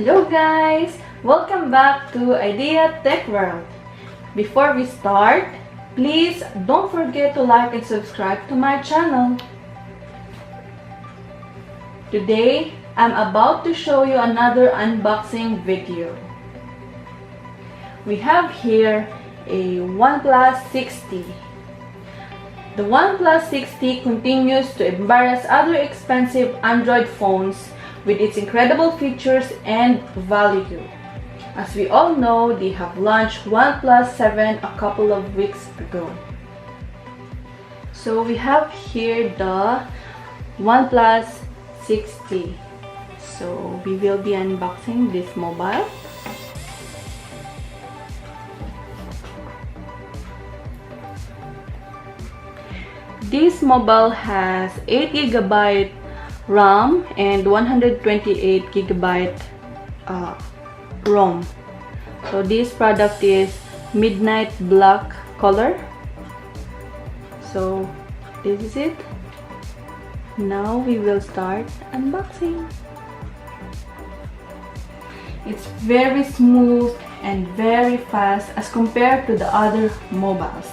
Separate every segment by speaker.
Speaker 1: Hello guys! Welcome back to Idea Tech World. Before we start, please don't forget to like and subscribe to my channel. Today, I'm about to show you another unboxing video. We have here a Oneplus 60. The Oneplus 60 continues to embarrass other expensive Android phones with its incredible features and value. As we all know, they have launched Oneplus 7 a couple of weeks ago. So we have here the Oneplus 60. So we will be unboxing this mobile. This mobile has 8GB RAM and 128GB ROM. So this product is midnight black color. So this is it. Now we will start unboxing. It's very smooth and very fast as compared to the other mobiles.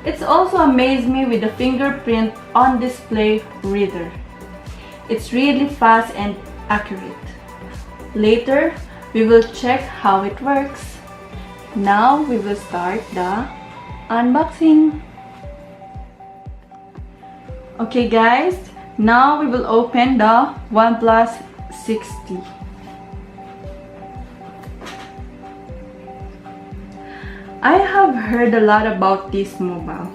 Speaker 1: It's also amazed me with the fingerprint on display reader. It's really fast and accurate. Later, we will check how it works. Now we will start the unboxing. Okay guys, now we will open the Oneplus 60. I have heard a lot about this mobile,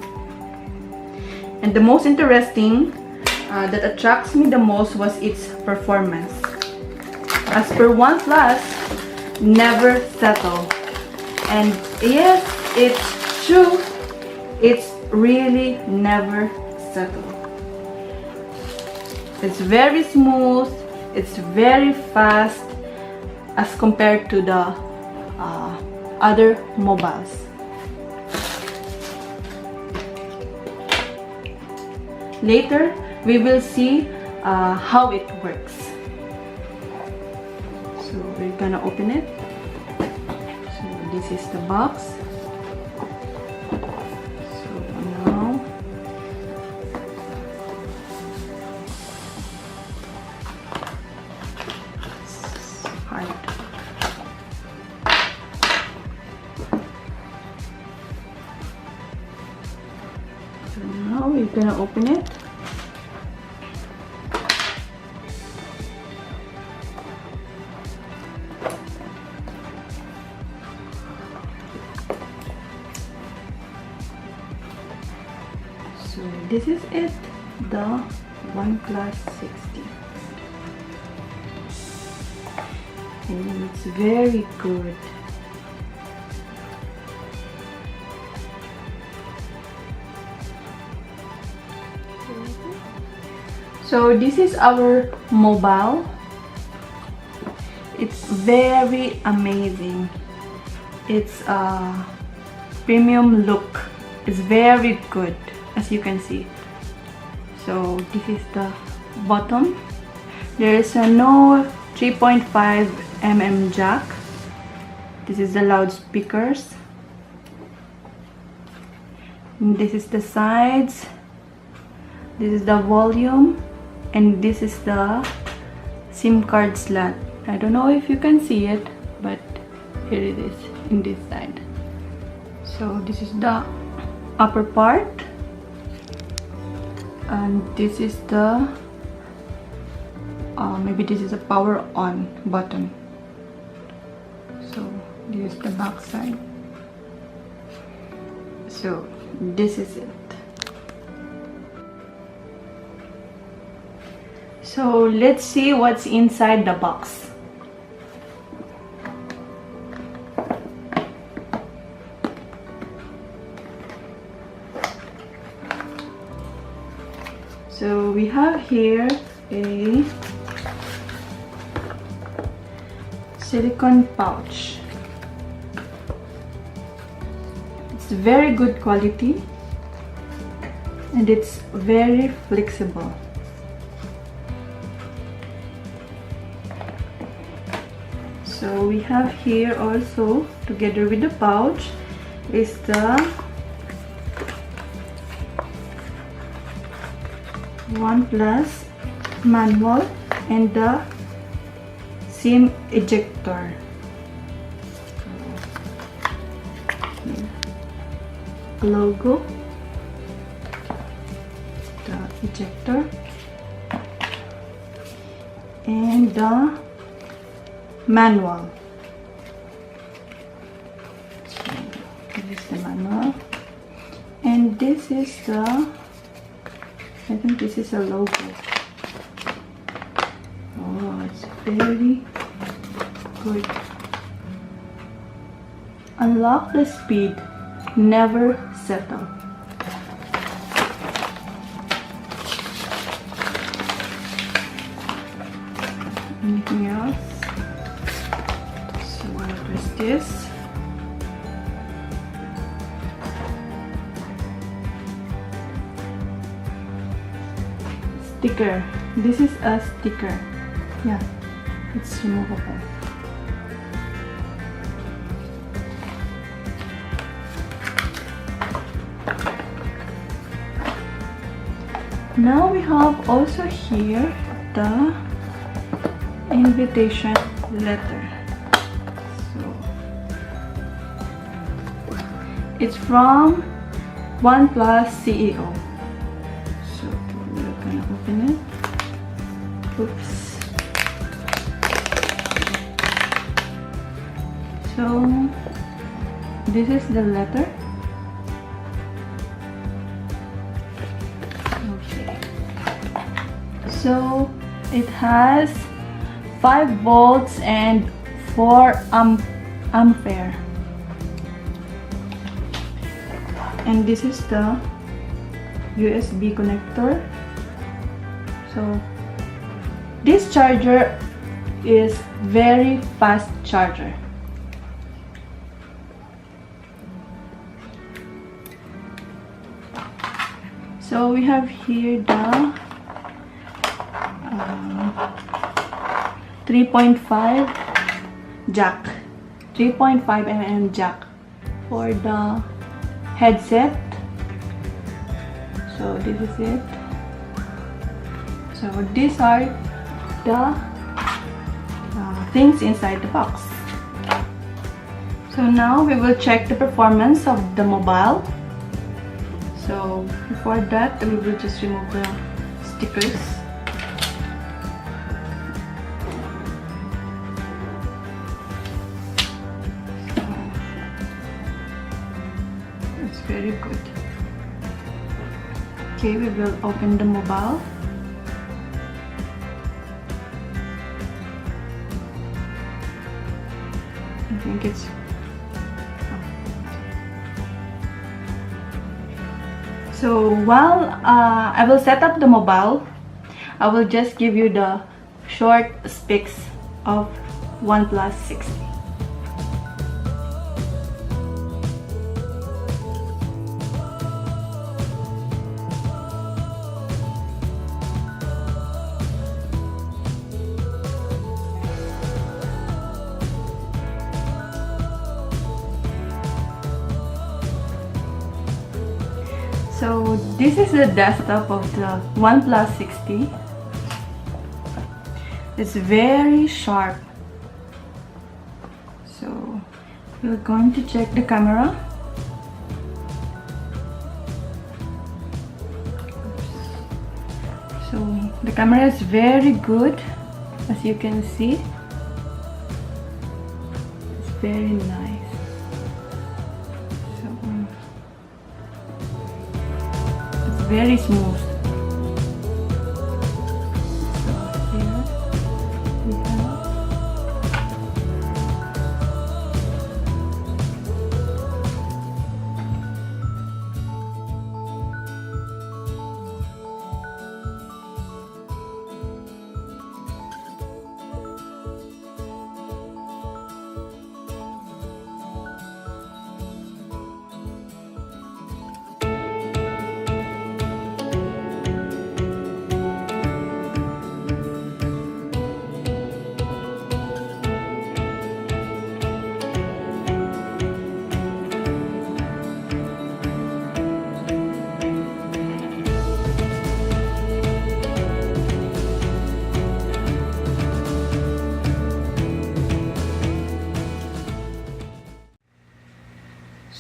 Speaker 1: and the most interesting that attracts me the most was its performance. As per OnePlus, never settle. And yes, it's true, it's really never settle. It's very smooth, it's very fast as compared to the other mobiles. Later, we will see how it works. So we're gonna open it. So this is the box. So now it's hard. So now we're gonna open it. So this is it, the Oneplus 60. And it's very good. So this is our mobile. It's very amazing. It's a premium look. It's very good, as you can see. So this is the bottom. There is no 3.5mm jack. This is the loudspeakers. And this is the sides. This is the volume. And this is the SIM card slot. I don't know if you can see it, but here it is in this side. So this is the upper part, and this is the maybe this is a power on button. So this is the back side. So this is it. So let's see what's inside the box. So we have here a silicone pouch. It's very good quality and it's very flexible. So we have here also, together with the pouch, is the Oneplus manual and the SIM ejector. Logo, the ejector, and the manual. This is the manual, and this is the, I think this is a logo. Oh, it's very good. Unlock the speed, never settle. Anything else? So what is this? Sticker. This is a sticker. Yeah, it's removable. Now we have also here the invitation letter. So it's from Oneplus CEO. So we're gonna open it. Oops. So this is the letter. Okay. So it has 5 volts and 4 ampere. And this is the USB connector. So this charger is very fast charger. So we have here the 3.5 jack, 3.5 mm jack for the headset. So this is it. So these are the things inside the box. So now we will check the performance of the mobile. So before that, we will just remove the stickers. So it's very good. Okay, we will open the mobile. I think it's so while I will set up the mobile, I will just give you the short specs of Oneplus 60. So this is the desktop of the Oneplus 60. It's very sharp. So we're going to check the camera. So the camera is very good, as you can see. It's very nice. Very smooth. So here we have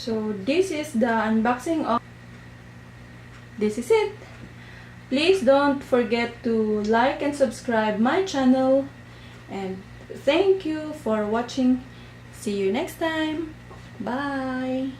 Speaker 1: So this is the unboxing of. This is it. Please don't forget to like and subscribe my channel, and thank you for watching. See you next time. Bye.